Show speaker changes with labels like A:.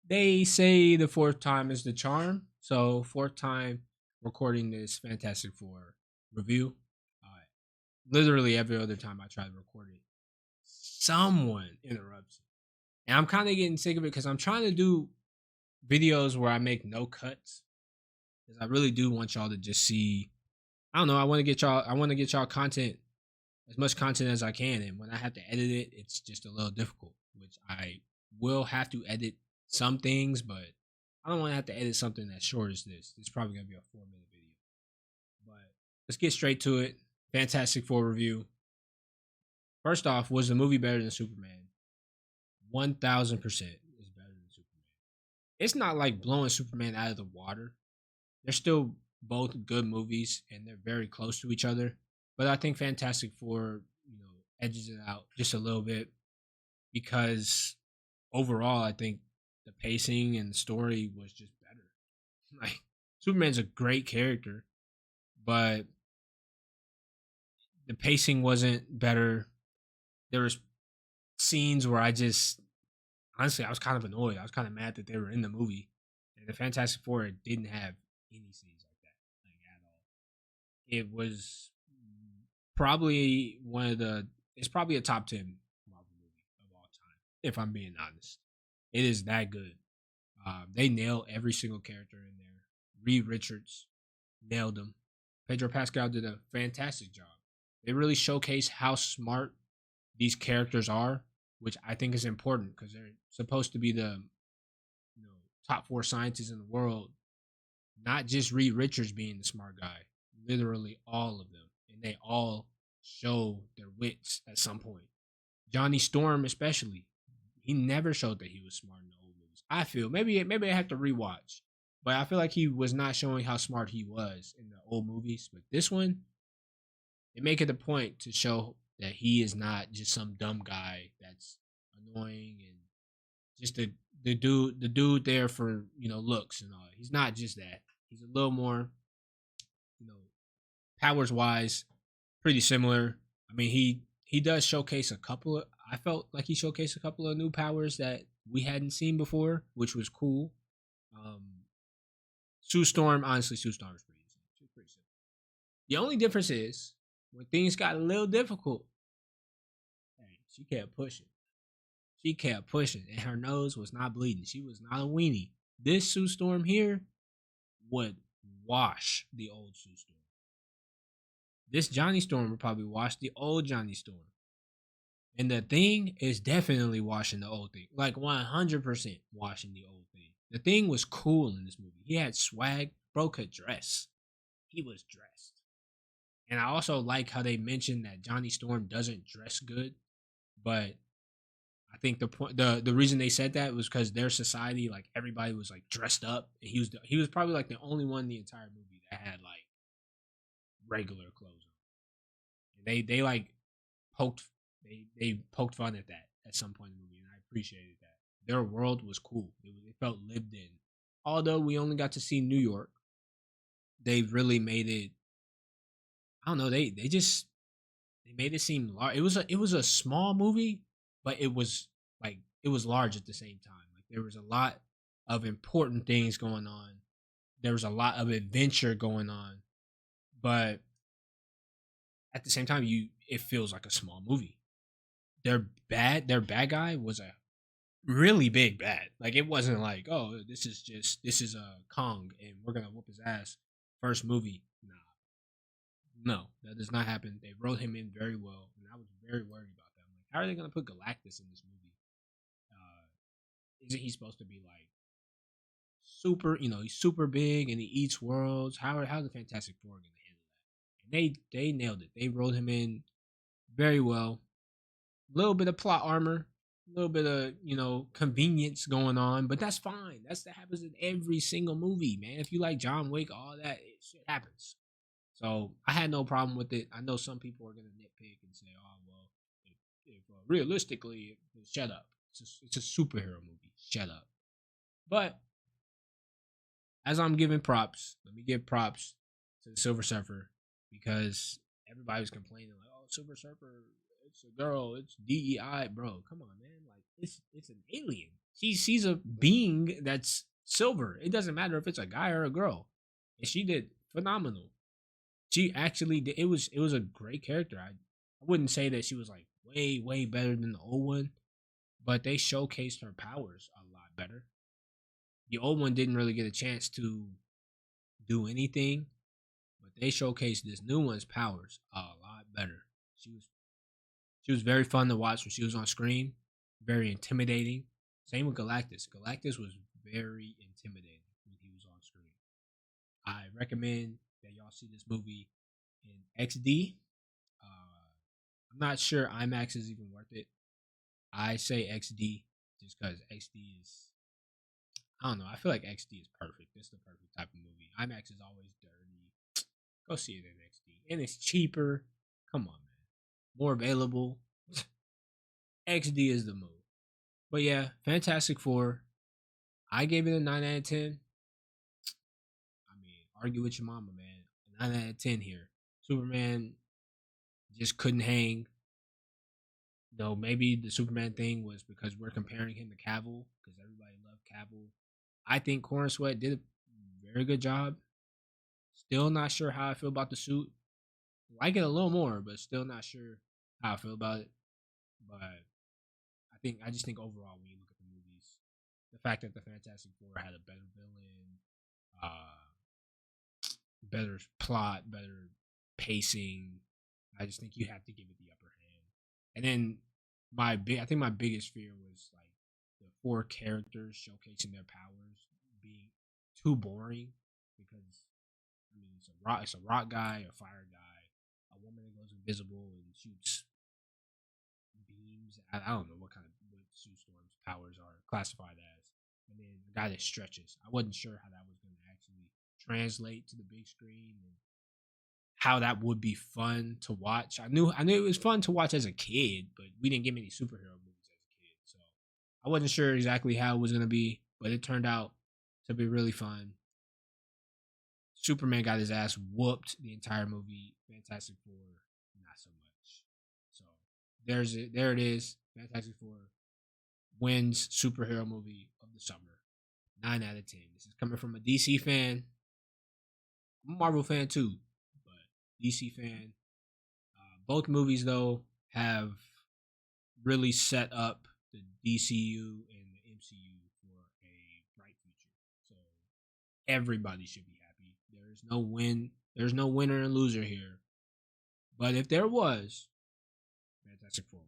A: They say the fourth time is the charm. So fourth time recording this Fantastic Four review. Uh, Literally every other time I try to record it, someone interrupts. And I'm kind of getting sick of it because I'm trying to do videos where I make no cuts. Because I really do want y'all to just see. I don't know. I want to get y'all. I want to get y'all content, as much content as I can. And when I have to edit it, it's just a little difficult. Which I will have to edit some things, but I don't want to have to edit something as short as this. It's probably gonna be a 4 minute video. But let's get straight to it. Fantastic Four review. First off, was the movie better than Superman? 1000% is better than Superman. It's not like blowing Superman out of the water. They're still both good movies and they're very close to each other. But I think Fantastic Four, edges it out just a little bit because overall, I think the pacing and the story was just better. Like Superman's a great character, but the pacing wasn't better. There was scenes where I just honestly I was kind of annoyed. I was kind of mad that they were in the movie. And the Fantastic Four didn't have any scenes like that, like at all. It was probably one of the it's probably a top 10 Marvel movie of all time, if I'm being honest. It is that good. They nail every single character in there. Reed Richards nailed them. Pedro Pascal did a fantastic job. They really showcase how smart these characters are, which I think is important because they're supposed to be the you know top four scientists in the world. Not just Reed Richards being the smart guy, literally all of them, and they all show their wits at some point. Johnny Storm, especially, he never showed that he was smart in the old movies. I feel maybe I have to rewatch, but I feel like he was not showing how smart he was in the old movies. But this one, they make it a point to show that he is not just some dumb guy that's annoying and just the dude there for looks and all. He's not just that. He's a little more you know powers wise pretty similar. I mean, he does showcase a couple of. I felt like he showcased a couple of new powers that we hadn't seen before, which was cool. Um, Sue Storm, honestly, Sue Storm is pretty easy. She's pretty simple. The only difference is when things got a little difficult, hey, she kept pushing. She kept pushing, and her nose was not bleeding. She was not a weenie. This Sue Storm here would wash the old Sue Storm. This Johnny Storm would probably wash the old Johnny Storm. And the thing is definitely washing the old thing. Like 100% washing the old thing. The thing was cool in this movie. He had swag. Bro could dress. He was dressed. And I also like how they mentioned that Johnny Storm doesn't dress good. But I think the reason they said that was because their society, like everybody was like dressed up. And he was probably like the only one in the entire movie that had like regular clothes on. And they like poked they poked fun at that at some point in the movie, and I appreciated that. Their world was cool. It felt lived in. Although we only got to see New York, they really made it. I don't know. They made it seem large. It was a small movie, but it was large at the same time. Like there was a lot of important things going on. There was a lot of adventure going on, but at the same time, you it feels like a small movie. Their bad guy was a really big bad. Like it wasn't like, oh, this is a Kong and we're gonna whoop his ass first movie. Nah, no, that does not happen. They wrote him in very well, and I was very worried about that. I'm like, how are they gonna put Galactus in this movie? Isn't he supposed to be like super? He's super big and he eats worlds. How the Fantastic Four gonna handle that? And they nailed it. They wrote him in very well. Little bit of plot armor, a little bit of convenience going on, but that's fine. That happens in every single movie, man. If you like John Wick, all that shit happens. So I had no problem with it. I know some people are gonna nitpick and say, "Oh well, if realistically, shut up. It's a superhero movie. Shut up." But as I'm giving props, let me give props to the Silver Surfer because everybody was complaining like, "Oh, Silver Surfer, it's a girl, it's DEI, bro. Come on, man. Like it's an alien. She's a being that's silver. It doesn't matter if it's a guy or a girl. And she did phenomenal. She actually did, it was a great character. I wouldn't say that she was like way better than the old one, but they showcased her powers a lot better. The old one didn't really get a chance to do anything, but they showcased this new one's powers a lot better. She was she was very fun to watch when she was on screen, very intimidating. Same with Galactus. Galactus was very intimidating when he was on screen. I recommend that y'all see this movie in XD. I'm not sure IMAX is even worth it. I say XD just because XD is, I don't know. I feel like XD is perfect. It's the perfect type of movie. IMAX is always dirty. Go see it in XD. And it's cheaper. Come on, man. More available. XD is the move. But yeah, Fantastic Four. I gave it a 9 out of 10. I mean, argue with your mama, man. A 9 out of 10 here. Superman just couldn't hang. No, maybe the Superman thing was because we're comparing him to Cavill because everybody loved Cavill. I think Corn Sweat did a very good job. Still not sure how I feel about the suit. Like it a little more, but still not sure how I feel about it. But I just think overall when you look at the movies, the fact that the Fantastic Four had a better villain, better plot, better pacing, I just think you have to give it the upper hand. And then I think my biggest fear was like the four characters showcasing their powers being too boring because I mean it's a rock guy, a fire guy, a woman that goes invisible and shoots beams. I don't know what Sue Storm's powers are classified as, and then a guy that stretches. I wasn't sure how that was going to actually translate to the big screen and how that would be fun to watch. I knew it was fun to watch as a kid, but we didn't get many superhero movies as a kid, so I wasn't sure exactly how it was gonna be, but it turned out to be really fun. Superman got his ass whooped the entire movie. Fantastic Four, not so much. So there it is. Fantastic Four wins superhero movie of the summer. 9 out of 10. This is coming from a DC fan. I'm a Marvel fan too, but DC fan. Both movies though have really set up the DCU and the MCU for a bright future. So everybody should be happy. There's no win. There's no winner and loser here. But if there was, Fantastic Four.